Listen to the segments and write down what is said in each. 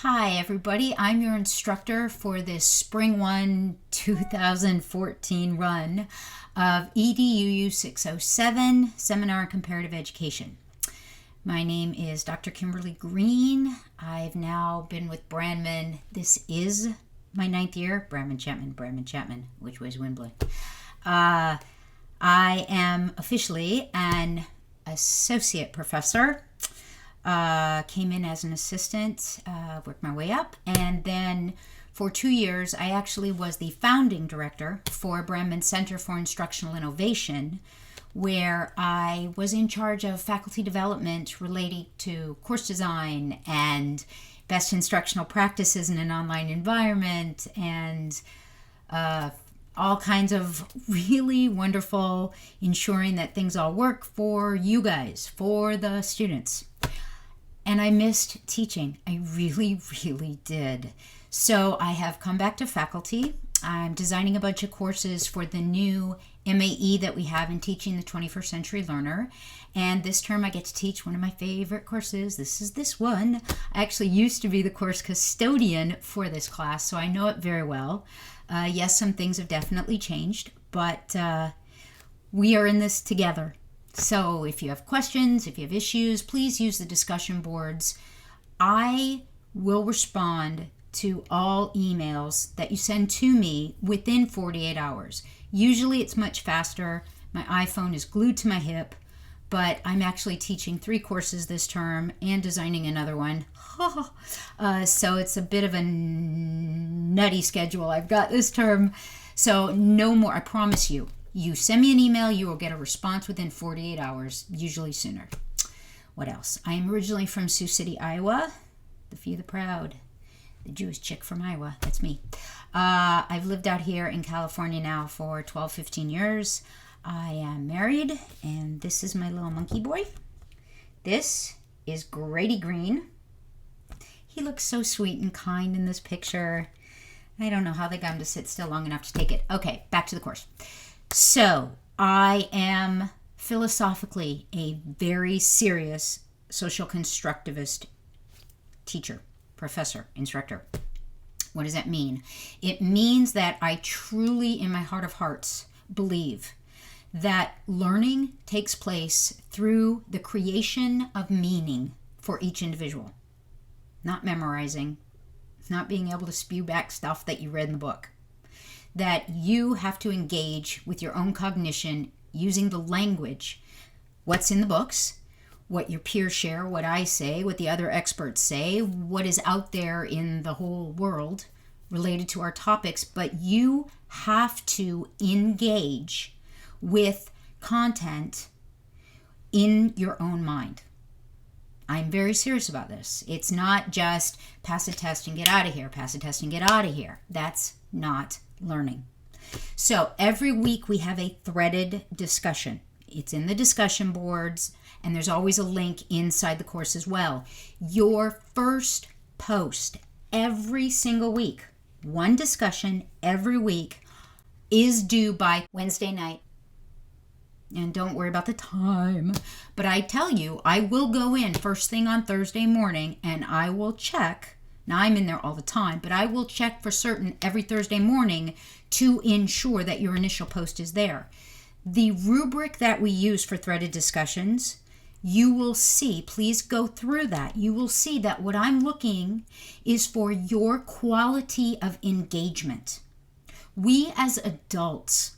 Hi everybody, I'm your instructor for this Spring 1 2014 run of EDUU 607, Seminar in Comparative Education. My name is Dr. Kimberly Green. I've now been with Brandman. This is my 9th year. Brandman Chapman, which was Wimbledon. I am officially an associate professor. Came in as an assistant, worked my way up, and then for 2 years I actually was the founding director for Brandman Center for Instructional Innovation, where I was in charge of faculty development relating to course design and best instructional practices in an online environment and all kinds of really wonderful ensuring that things all work for you guys, for the students. And I missed teaching. I really, really did. So I have come back to faculty. I'm designing a bunch of courses for the new MAE that we have in Teaching the 21st Century Learner. And this term I get to teach one of my favorite courses. This is this one. I actually used to be the course custodian for this class, so I know it very well. Yes, some things have definitely changed, but we are in this together. So if you have questions, if you have issues, please use the discussion boards. I will respond to all emails that you send to me within 48 hours. Usually it's much faster. My iPhone is glued to my hip, but I'm actually teaching 3 courses this term and designing another one. So it's a bit of a nutty schedule I've got this term. So no more, I promise you. You send me an email, you will get a response within 48 hours, usually sooner. What else? I am originally from Sioux City, Iowa. The few, the proud. The Jewish chick from Iowa. That's me. I've lived out here in California now for 12, 15 years. I am married, and this is my little monkey boy. This is Grady Green. He looks so sweet and kind in this picture. I don't know how they got him to sit still long enough to take it. Okay, back to the course. So, I am philosophically a very serious social constructivist teacher, professor, instructor. What does that mean? It means that I truly, in my heart of hearts, believe that learning takes place through the creation of meaning for each individual. Not memorizing, not being able to spew back stuff that you read in the book. That you have to engage with your own cognition using the language, what's in the books, what your peers share, what I say, what the other experts say, what is out there in the whole world related to our topics, but you have to engage with content in your own mind. I'm very serious about this. It's not just pass a test and get out of here, pass a test and get out of here. That's not learning. So every week we have a threaded discussion. It's in the discussion boards, and there's always a link inside the course as well. Your first post every single week, one discussion every week, is due by Wednesday night. And don't worry about the time, but I tell you, I will go in first thing on Thursday morning and I will check. Now, I'm in there all the time, but I will check for certain every Thursday morning to ensure that your initial post is there. The rubric that we use for threaded discussions, you will see, please go through that. You will see that what I'm looking is for your quality of engagement. We as adults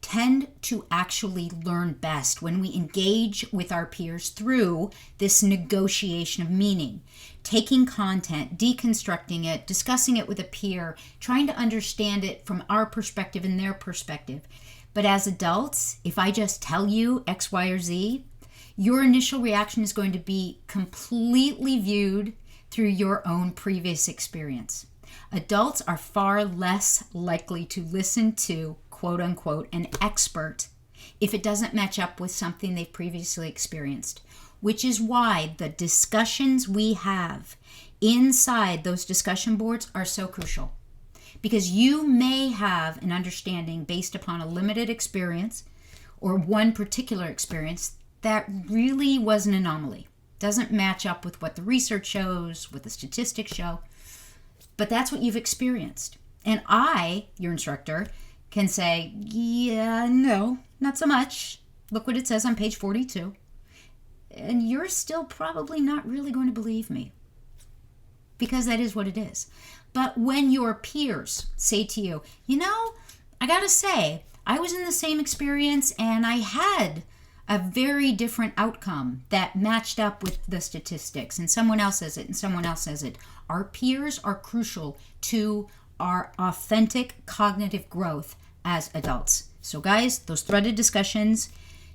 tend to actually learn best when we engage with our peers through this negotiation of meaning, taking content, deconstructing it, discussing it with a peer, trying to understand it from our perspective and their perspective. But as adults, if I just tell you X, Y, or Z, your initial reaction is going to be completely viewed through your own previous experience. Adults are far less likely to listen to quote unquote, an expert if it doesn't match up with something they've previously experienced, which is why the discussions we have inside those discussion boards are so crucial. Because you may have an understanding based upon a limited experience or one particular experience that really was an anomaly. Doesn't match up with what the research shows, what the statistics show, but that's what you've experienced. And I, your instructor, can say, yeah, no, not so much. Look what it says on page 42. And you're still probably not really going to believe me, because that is what it is. But when your peers say to you, I gotta say, I was in the same experience and I had a very different outcome that matched up with the statistics, and someone else says it and someone else says it. Our peers are crucial to our authentic cognitive growth as adults. So guys, those threaded discussions,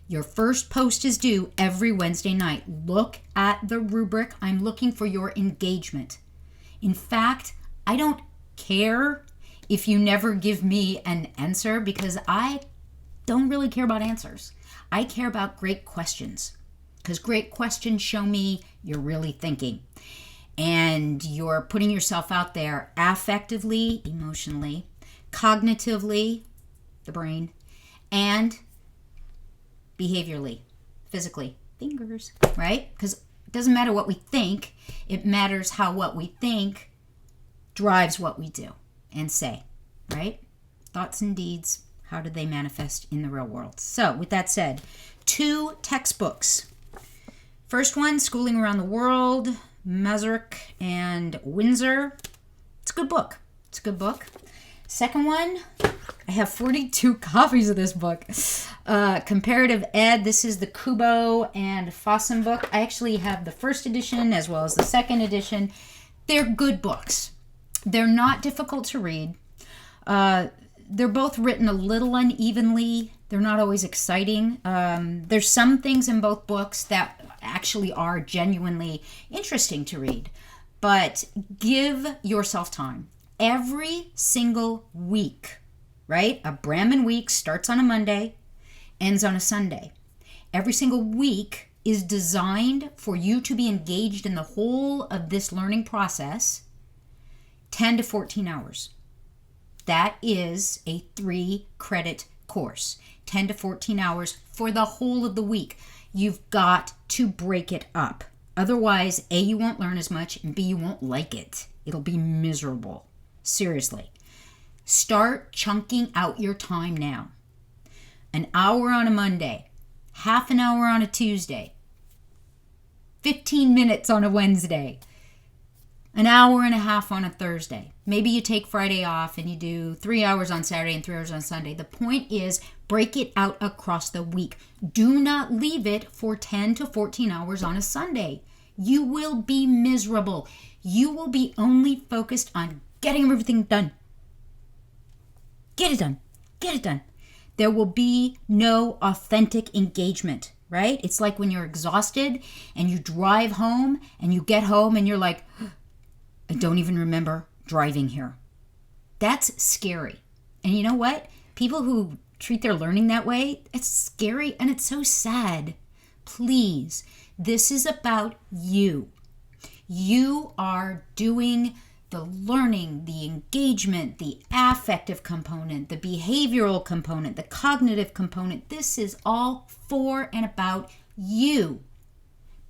your first post is due every Wednesday night. Look at the rubric. I'm looking for your engagement. In fact, I don't care if you never give me an answer, because I don't really care about answers. I care about great questions, because great questions show me you're really thinking and you're putting yourself out there affectively, emotionally, cognitively, the brain, and behaviorally, physically, fingers, right? Because it doesn't matter what we think, it matters how what we think drives what we do and say, right? Thoughts and deeds, how do they manifest in the real world? So with that said, 2 textbooks. First one, Schooling Around the World, Mazurek and Windsor. It's a good book. Second one, I have 42 copies of this book. Comparative Ed, this is the Kubo and Fossum book. I actually have the first edition as well as the second edition. They're good books. They're not difficult to read. They're both written a little unevenly. They're not always exciting. There's some things in both books that actually are genuinely interesting to read. But give yourself time. Every single week, right? A Brahmin week starts on a Monday, ends on a Sunday. Every single week is designed for you to be engaged in the whole of this learning process, 10 to 14 hours. That is a 3-credit course, 10 to 14 hours for the whole of the week. You've got to break it up. Otherwise, A, you won't learn as much, and B, you won't like it. It'll be miserable. Seriously. Start chunking out your time now. An hour on a Monday, half an hour on a Tuesday, 15 minutes on a Wednesday, an hour and a half on a Thursday. Maybe you take Friday off and you do 3 hours on Saturday and 3 hours on Sunday. The point is, break it out across the week. Do not leave it for 10 to 14 hours on a Sunday. You will be miserable. You will be only focused on getting everything done. Get it done. Get it done. There will be no authentic engagement, right? It's like when you're exhausted and you drive home and you get home and you're like, I don't even remember driving here. That's scary. And you know what? People who treat their learning that way, it's scary and it's so sad. Please, this is about you. You are doing the learning, the engagement, the affective component, the behavioral component, the cognitive component. This is all for and about you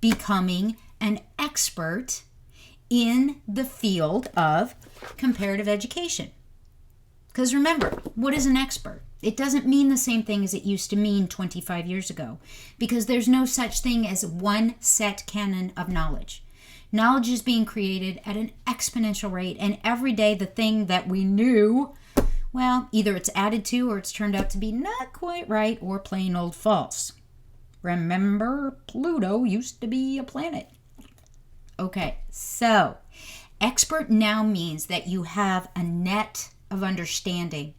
becoming an expert in the field of comparative education. Because remember, what is an expert? It doesn't mean the same thing as it used to mean 25 years ago, because there's no such thing as one set canon of knowledge. Knowledge is being created at an exponential rate, and every day the thing that we knew, well, either it's added to or it's turned out to be not quite right or plain old false. Remember, Pluto used to be a planet. Okay, so expert now means that you have a net of understanding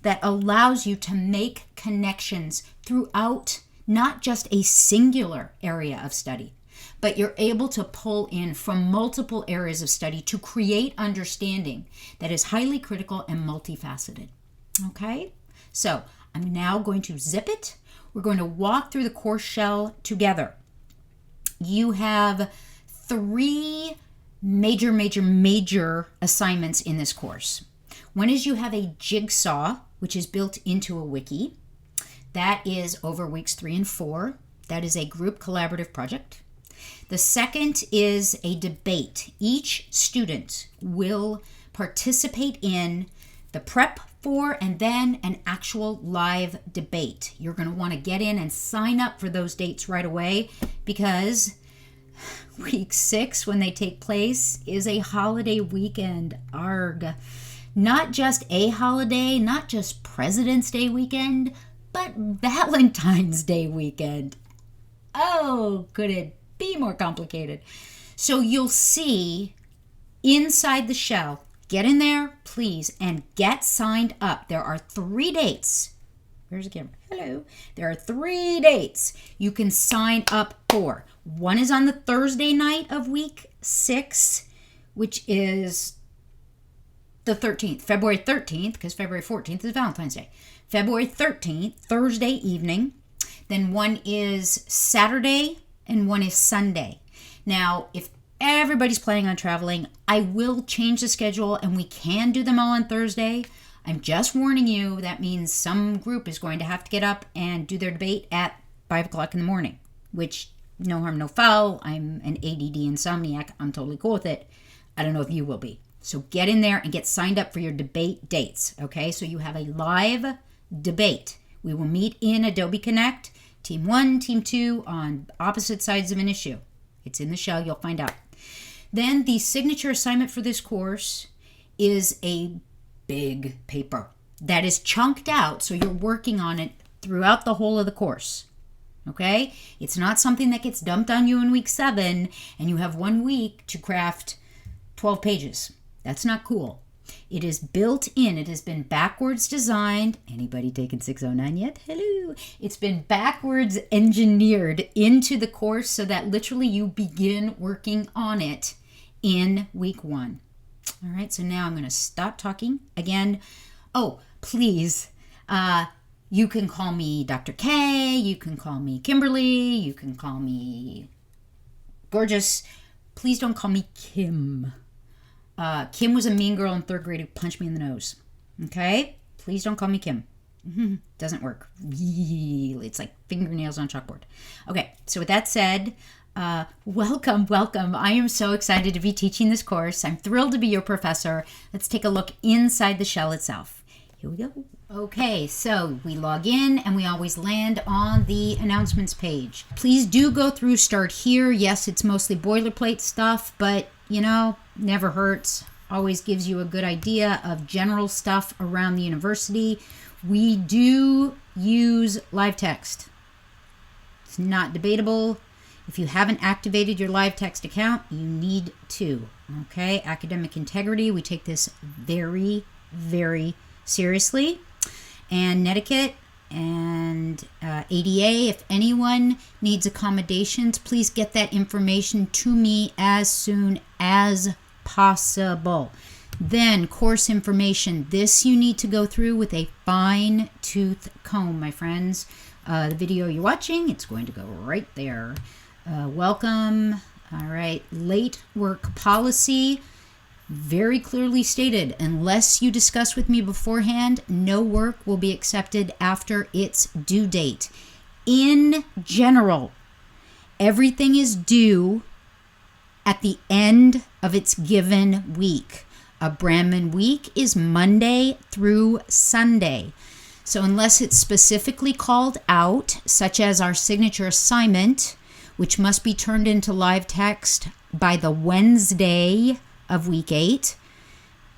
that allows you to make connections throughout not just a singular area of study, but you're able to pull in from multiple areas of study to create understanding that is highly critical and multifaceted. Okay, so I'm now going to zip it. We're going to walk through the course shell together. You have 3 major assignments in this course. One is you have a jigsaw, which is built into a wiki. That is over weeks 3 and 4. That is a group collaborative project. The second is a debate. Each student will participate in the prep for and then an actual live debate. You're going to want to get in and sign up for those dates right away, because week 6, when they take place, is a holiday weekend. Arg. Not just a holiday, not just President's Day weekend, but Valentine's Day weekend. Oh, could it be more complicated? So you'll see inside the shell. Get in there, please, and get signed up. There are 3 dates. Where's the camera? Hello. There are 3 dates you can sign up for. One is on the Thursday night of week 6, which is the 13th, February 13th, because February 14th is Valentine's Day. February 13th, Thursday evening. Then one is Saturday and one is Sunday. Now, if everybody's planning on traveling, I will change the schedule and we can do them all on Thursday. I'm just warning you, that means some group is going to have to get up and do their debate at 5 o'clock in the morning, which, no harm, no foul. I'm an ADD insomniac. I'm totally cool with it. I don't know if you will be. So get in there and get signed up for your debate dates, okay? So you have a live debate. We will meet in Adobe Connect, Team 1, Team 2, on opposite sides of an issue. It's in the shell. You'll find out. Then the signature assignment for this course is a big paper that is chunked out, so you're working on it throughout the whole of the course. Okay? It's not something that gets dumped on you in week 7 and you have 1 week to craft 12 pages. That's not cool. It is built in. It has been backwards designed. Anybody taken 609 yet? Hello. It's been backwards engineered into the course so that literally you begin working on it in week 1. All right, so now I'm going to stop talking again. Oh, please, you can call me Dr. K, you can call me Kimberly, you can call me Gorgeous. Please don't call me Kim. Kim was a mean girl in 3rd grade who punched me in the nose. Okay? Please don't call me Kim. Doesn't work. It's like fingernails on chalkboard. Okay, so with that said, welcome. I am so excited to be teaching this course. I'm thrilled to be your professor. Let's take a look inside the shell itself. Here we go. Okay, so we log in and we always land on the announcements page. Please do go through Start Here. Yes, it's mostly boilerplate stuff, but you know, never hurts. Always gives you a good idea of general stuff around the university. We do use live text. It's not debatable. If you haven't activated your live text account, you need to. Okay, academic integrity, we take this very, very seriously. And netiquette and ADA, if anyone needs accommodations, please get that information to me as soon as possible. Then course information. This you need to go through with a fine-tooth comb, my friends. The video you're watching, it's going to go right there. Welcome. All right. Late work policy. Very clearly stated, unless you discuss with me beforehand, no work will be accepted after its due date. In general, everything is due at the end of its given week. A Brahmin week is Monday through Sunday. So unless it's specifically called out, such as our signature assignment, which must be turned into live text by the Wednesday of week 8.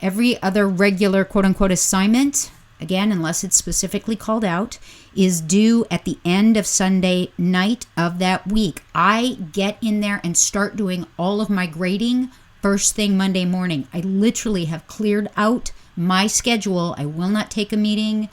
Every other regular quote-unquote assignment, again, unless it's specifically called out, is due at the end of Sunday night of that week. I get in there and start doing all of my grading first thing Monday morning. I literally have cleared out my schedule. I will not take a meeting.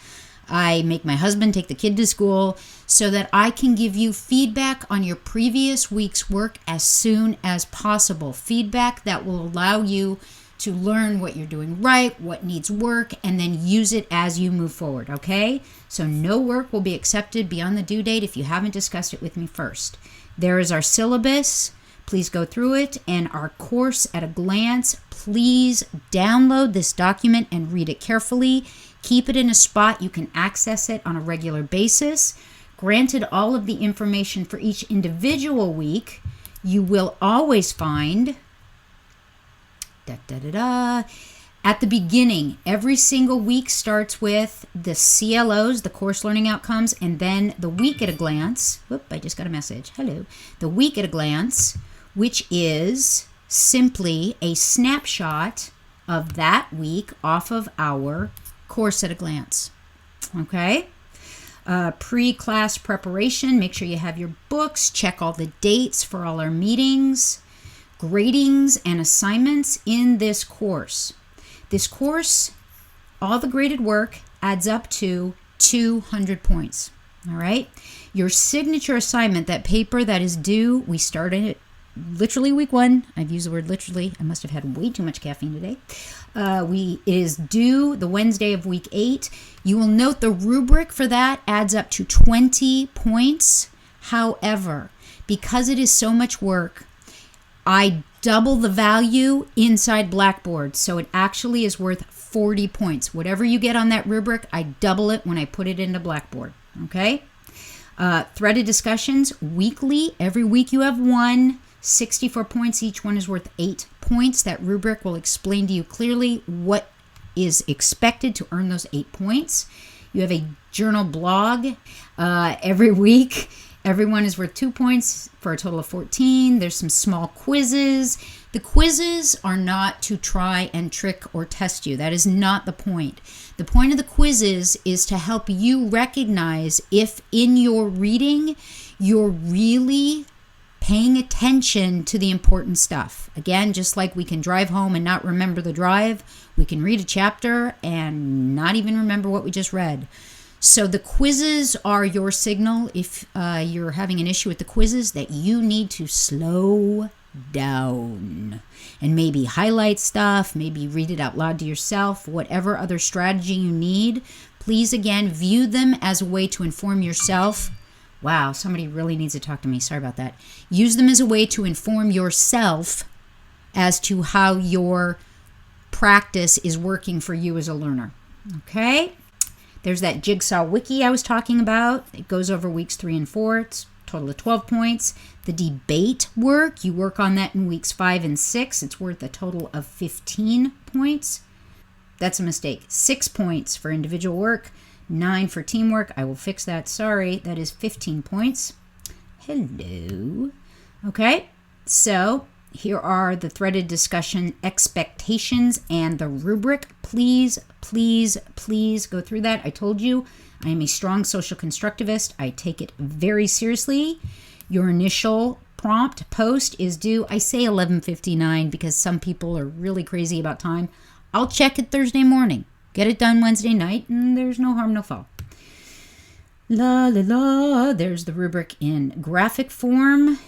I make my husband take the kid to school so that I can give you feedback on your previous week's work as soon as possible. Feedback that will allow you to learn what you're doing right, what needs work, and then use it as you move forward, okay? So no work will be accepted beyond the due date if you haven't discussed it with me first. There is our syllabus. Please go through it, and our course at a glance. Please download this document and read it carefully. Keep it in a spot you can access it on a regular basis. Granted, all of the information for each individual week You will always find at the beginning, every single week starts with the CLOs, the course learning outcomes, and then the week at a glance. Whoop, I just got a message. Hello. The week at a glance, which is simply a snapshot of that week off of our course at a glance. Okay? Pre-class preparation, make sure you have your books, check all the dates for all our meetings, gradings and assignments in this course. This course, all the graded work adds up to 200 points. All right? Your signature assignment, that paper that is due, we started it literally week 1. I've used the word literally. I must have had way too much caffeine today. It is due the Wednesday of week 8. You will note the rubric for that adds up to 20 points. However, because it is so much work, I double the value inside Blackboard, so it actually is worth 40 points. Whatever you get on that rubric, I double it when I put it into Blackboard, okay? Threaded discussions, weekly. Every week you have one, 64 points. Each one is worth 8 points. That rubric will explain to you clearly what is expected to earn those 8 points. You have a journal blog every week. Everyone is worth 2 points for a total of 14. There's some small quizzes. The quizzes are not to try and trick or test you. That is not the point. The point of the quizzes is to help you recognize if in your reading you're really paying attention to the important stuff. Again, just like we can drive home and not remember the drive, we can read a chapter and not even remember what we just read. So the quizzes are your signal, if you're having an issue with the quizzes, that you need to slow down and maybe highlight stuff, maybe read it out loud to yourself, whatever other strategy you need. Please, again, view them as a way to inform yourself. Wow, somebody really needs to talk to me. Sorry about that. Use them as a way to inform yourself as to how your practice is working for you as a learner. Okay? There's that Jigsaw Wiki I was talking about. It goes over weeks 3 and 4. It's a total of 12 points. The debate work, you work on that in weeks 5 and 6. It's worth a total of 15 points. That's a mistake. 6 points for individual work, 9 for teamwork. I will fix that. Sorry, that is 15 points. Hello. Okay, so here are the threaded discussion expectations and the rubric. Please, please, please go through that. I told you I am a strong social constructivist. I take it very seriously. Your initial prompt post is due, I say 11:59 because some people are really crazy about time. I'll check it Thursday morning. Get it done Wednesday night, and there's no harm, no foul. La la la. There's the rubric in graphic form.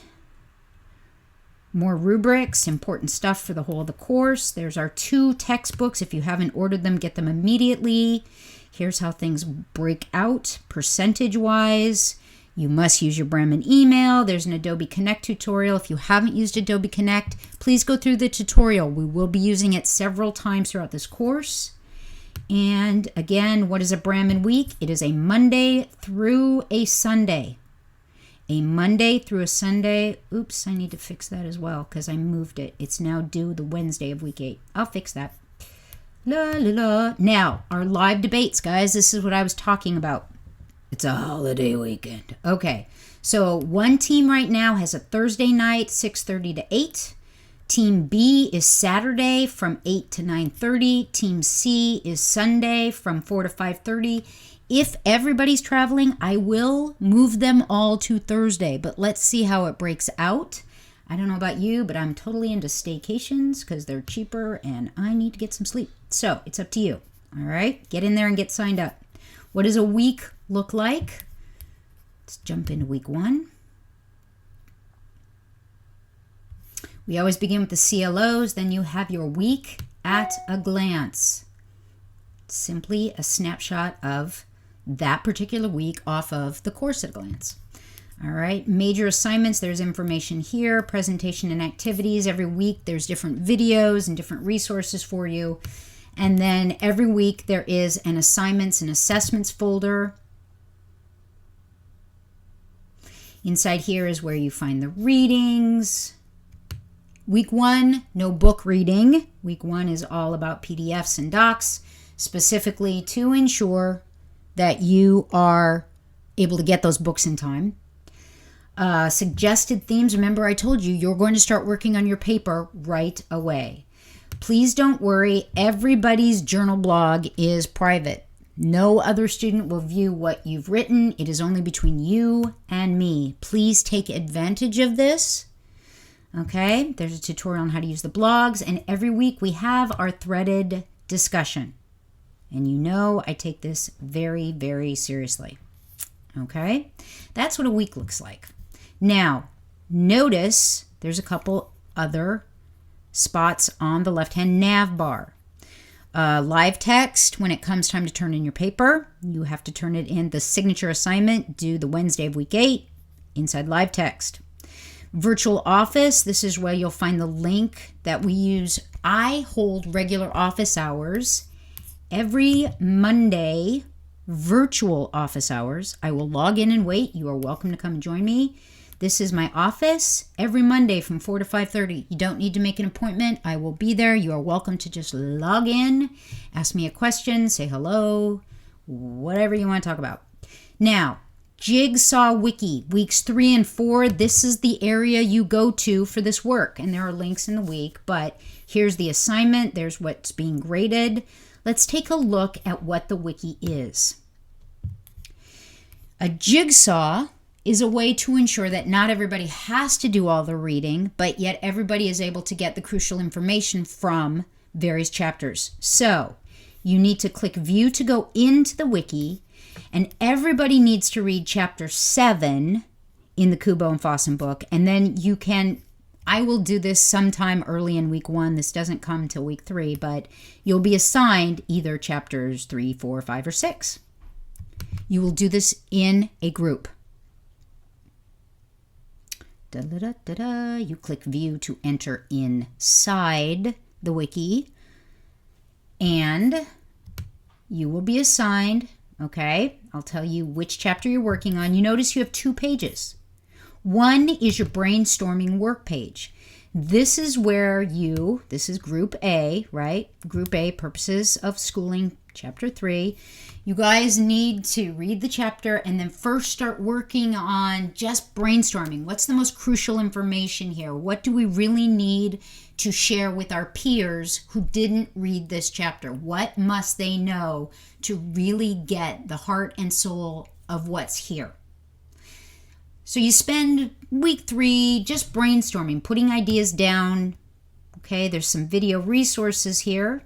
More rubrics, important stuff for the whole of the course. There's our 2 textbooks. If you haven't ordered them, get them immediately. Here's how things break out percentage-wise. You must use your Bremen email. There's an Adobe Connect tutorial. If you haven't used Adobe Connect, please go through the tutorial. We will be using it several times throughout this course. And again, what is a Bremen week? It is a Monday through a Sunday. A Monday through a Sunday. Oops, I need to fix that as well because I moved it. It's now due the Wednesday of week 8. I'll fix that. La la la. Now, our live debates, guys. This is what I was talking about. It's a holiday weekend. Okay, so one team right now has a Thursday night, 6:30 to 8. Team B is Saturday from 8 to 9:30. Team C is Sunday from 4 to 5:30. If everybody's traveling, I will move them all to Thursday, but let's see how it breaks out. I don't know about you, but I'm totally into staycations because they're cheaper and I need to get some sleep. So it's up to you. All right, get in there and get signed up. What does a week look like? Let's jump into week 1. We always begin with the CLOs, then you have your week at a glance. Simply a snapshot of that particular week off of the course at a glance. All right, major assignments, there's information here, presentation and activities. Every week there's different videos and different resources for you. And then every week there is an assignments and assessments folder. Inside here is where you find the readings. Week 1, no book reading. Week 1 is all about PDFs and docs, specifically to ensure that you are able to get those books in time. Suggested themes. Remember, I told you you're going to start working on your paper right away. Please don't worry. Everybody's journal blog is private. No other student will view what you've written. It is only between you and me. Please take advantage of this. Okay, there's a tutorial on how to use the blogs, and every week we have our threaded discussion. And you know I take this very, very seriously. Okay, that's what a week looks like. Now, notice there's a couple other spots on the left-hand nav bar. Live text, when it comes time to turn in your paper, you have to turn it in the signature assignment due the Wednesday of week 8 inside live text. Virtual office, this is where you'll find the link that we use. I hold regular office hours every Monday, virtual office hours. I will log in and wait. You are welcome to come and join me. This is my office every Monday from 4 to 5:30. You don't need to make an appointment. I will be there. You are welcome to just log in, ask me a question, say hello, whatever you want to talk about. Now, Jigsaw Wiki, weeks 3 and 4. This is the area you go to for this work. And there are links in the week, but here's the assignment. There's what's being graded. Let's take a look at what the wiki is. A jigsaw is a way to ensure that not everybody has to do all the reading, but yet everybody is able to get the crucial information from various chapters. So you need to click View to go into the wiki, and everybody needs to read chapter 7 in the Kubo and Fossen book, and then you can, I will do this sometime early in week 1. This doesn't come till week 3, but you'll be assigned either chapters 3, 4, 5, or 6. You will do this in a group. You click View to enter inside the wiki, and you will be assigned, okay? I'll tell you which chapter you're working on. You notice you have 2 pages. One is your brainstorming work page. This is where this is Group A, right? Group A, Purposes of Schooling, Chapter 3. You guys need to read the chapter and then first start working on just brainstorming. What's the most crucial information here? What do we really need to share with our peers who didn't read this chapter? What must they know to really get the heart and soul of what's here? So you spend week 3 just brainstorming, putting ideas down. Okay, there's some video resources here.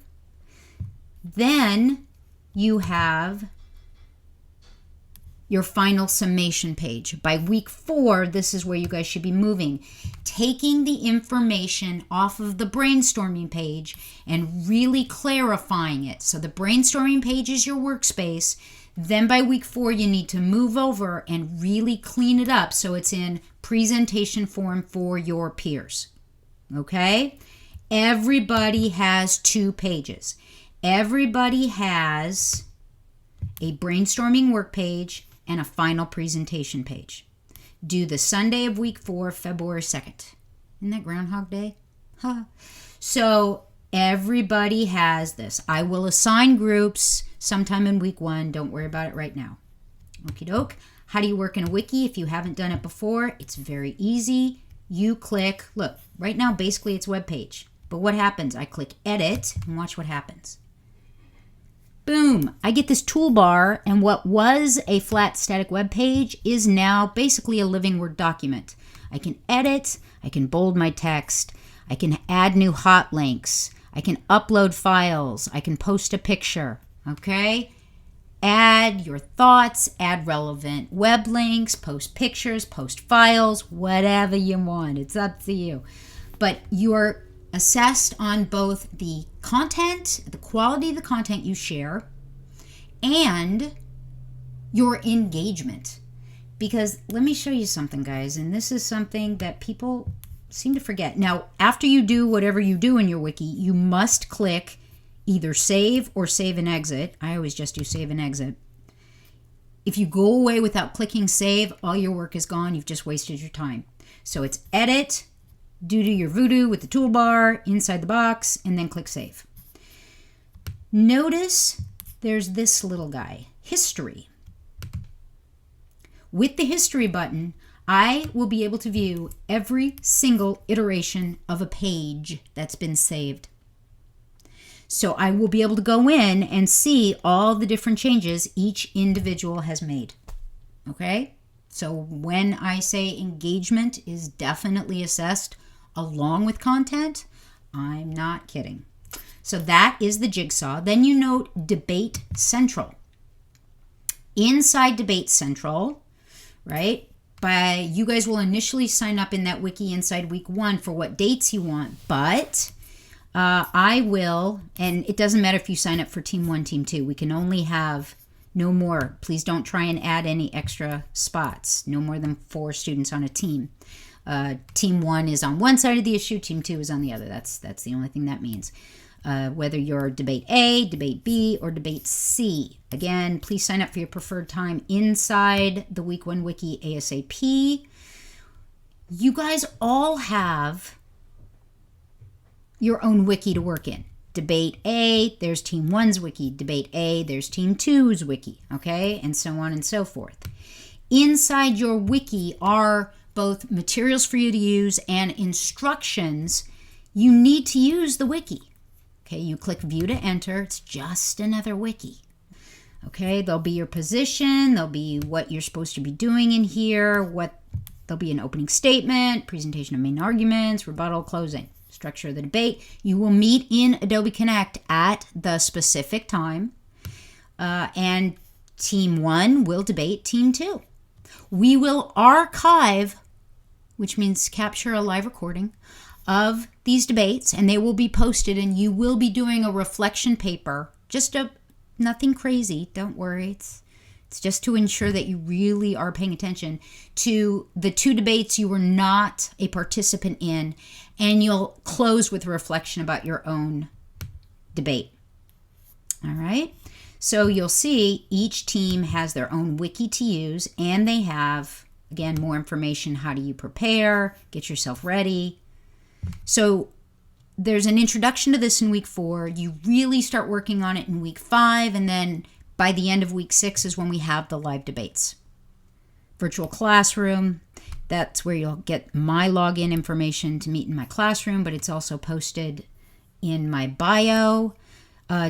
Then you have your final summation page. By week 4, this is where you guys should be moving. Taking the information off of the brainstorming page and really clarifying it. So the brainstorming page is your workspace. Then by week 4, you need to move over and really clean it up so it's in presentation form for your peers. Okay? Everybody has 2 pages. Everybody has a brainstorming work page and a final presentation page. Due the Sunday of week 4, February 2nd. Isn't that Groundhog Day? Huh. So everybody has this. I will assign groups sometime in week 1. Don't worry about it right now. Okie doke. How do you work in a wiki if you haven't done it before? It's very easy. You click, look, right now basically it's a web page. But what happens? I click edit and watch what happens. Boom, I get this toolbar, and what was a flat static web page is now basically a living Word document. I can edit, I can bold my text, I can add new hot links, I can upload files, I can post a picture, okay? Add your thoughts, add relevant web links, post pictures, post files, whatever you want. It's up to you. But you're assessed on both the content, the quality of the content you share, and your engagement. Because let me show you something, guys, and this is something that people seem to forget. Now, after you do whatever you do in your wiki, you must click either save or save and exit. I always just do save and exit. if you go away without clicking save, all your work is gone. You've just wasted your time. So it's edit, do your voodoo with the toolbar inside the box, and then click save. Notice there's this little guy, history. With the history button, I will be able to view every single iteration of a page that's been saved. So I will be able to go in and see all the different changes each individual has made. Okay? So when I say engagement is definitely assessed along with content, I'm not kidding. So that is the jigsaw. Then you note Debate Central. Inside Debate Central, right? You guys will initially sign up in that wiki inside week 1 for what dates you want, but I will, and it doesn't matter if you sign up for Team 1, Team 2. We can only have no more. Please don't try and add any extra spots. No more than 4 students on a team. Team 1 is on one side of the issue. Team 2 is on the other. That's the only thing that means. Whether you're Debate A, Debate B, or Debate C. Again, please sign up for your preferred time inside the Week 1 Wiki ASAP. You guys all have your own wiki to work in. Debate A, there's Team 1's wiki. Debate A, there's Team 2's wiki, okay? And so on and so forth. Inside your wiki are both materials for you to use and instructions. You need to use the wiki. Okay, you click View to enter. It's just another wiki. Okay, there'll be your position. There'll be what you're supposed to be doing in here. There'll be an opening statement, presentation of main arguments, rebuttal, closing. Structure of the debate. You will meet in Adobe Connect at the specific time, and Team 1 will debate Team 2. We will archive, which means capture a live recording of these debates, and they will be posted, and you will be doing a reflection paper. Nothing crazy, don't worry. It's just to ensure that you really are paying attention to the 2 debates you were not a participant in, and you'll close with a reflection about your own debate. All right? So you'll see each team has their own wiki to use, and they have, again, more information. How do you prepare? Get yourself ready. So there's an introduction to this in week 4. You really start working on it in week 5, and then by the end of week 6 is when we have the live debates. Virtual classroom, that's where you'll get my login information to meet in my classroom, but it's also posted in my bio.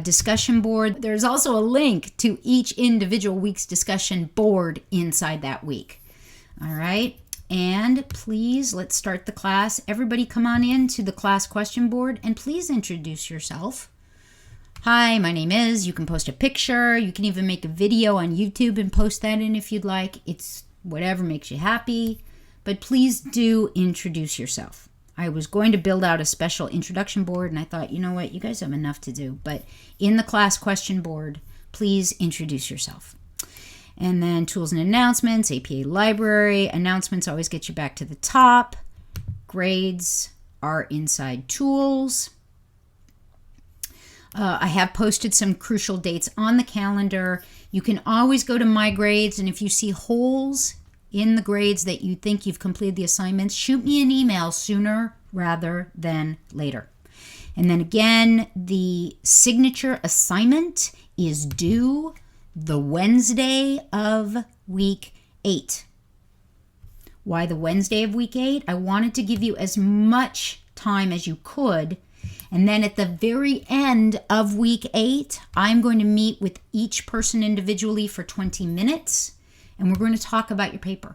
Discussion board, there's also a link to each individual week's discussion board inside that week. All right, and please, let's start the class. Everybody come on in to the class question board, and please introduce yourself. Hi, my name is, you can post a picture, you can even make a video on YouTube and post that in if you'd like. It's whatever makes you happy, but please do introduce yourself. I was going to build out a special introduction board, and I thought, you know what, you guys have enough to do, but in the class question board, please introduce yourself. And then tools and announcements, APA library, announcements always get you back to the top. Grades are inside tools. I have posted some crucial dates on the calendar. You can always go to My Grades, and if you see holes in the grades that you think you've completed the assignments, shoot me an email sooner rather than later. And then again, the signature assignment is due the Wednesday of week 8. Why the Wednesday of week 8? I wanted to give you as much time as you could. And then at the very end of week 8, I'm going to meet with each person individually for 20 minutes, and we're going to talk about your paper.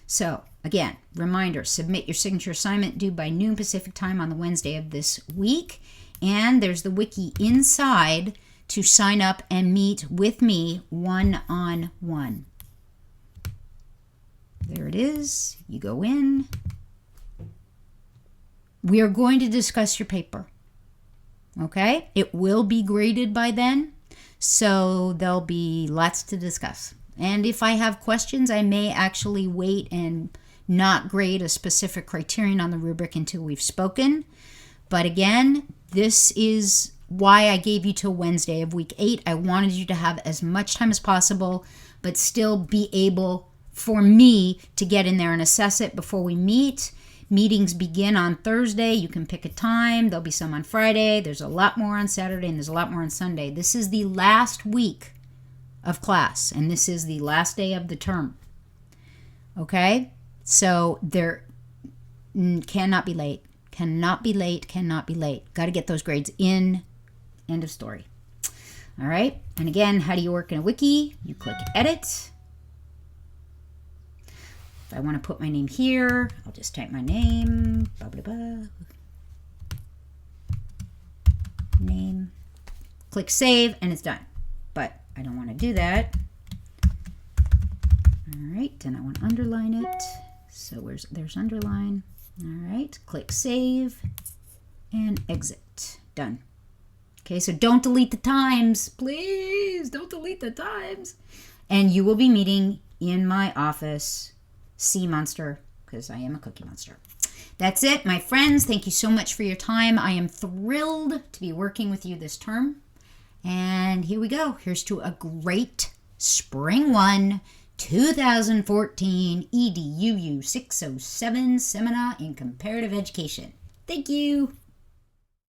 So, again, reminder, submit your signature assignment due by noon Pacific time on the Wednesday of this week. And there's the wiki inside to sign up and meet with me one-on-one. There it is. You go in. We are going to discuss your paper. Okay? It will be graded by then, so there'll be lots to discuss. And if I have questions, I may actually wait and not grade a specific criterion on the rubric until we've spoken. But again, this is why I gave you till Wednesday of week 8. I wanted you to have as much time as possible but still be able for me to get in there and assess it before we meet. Meetings begin on Thursday. You can pick a time. There'll be some on Friday. There's a lot more on Saturday, and there's a lot more on Sunday. This is the last week of class, and this is the last day of the term. Okay? So there cannot be late. Cannot be late. Cannot be late. Got to get those grades in. End of story. All right? And again, how do you work in a wiki? You click Edit. If I want to put my name here, I'll just type my name, blah, blah, blah. Name. Click Save, and it's done. But I don't want to do that. All right, and I want to underline it. So there's underline. All right, click Save and Exit. Done. Okay, so don't delete the times. Please don't delete the times. And you will be meeting in my office. Sea Monster, because I am a cookie monster. That's it, my friends. Thank you so much for your time. I am thrilled to be working with you this term. And here we go. Here's to a great Spring 1 2014 EDUU 607 Seminar in Comparative Education. Thank you.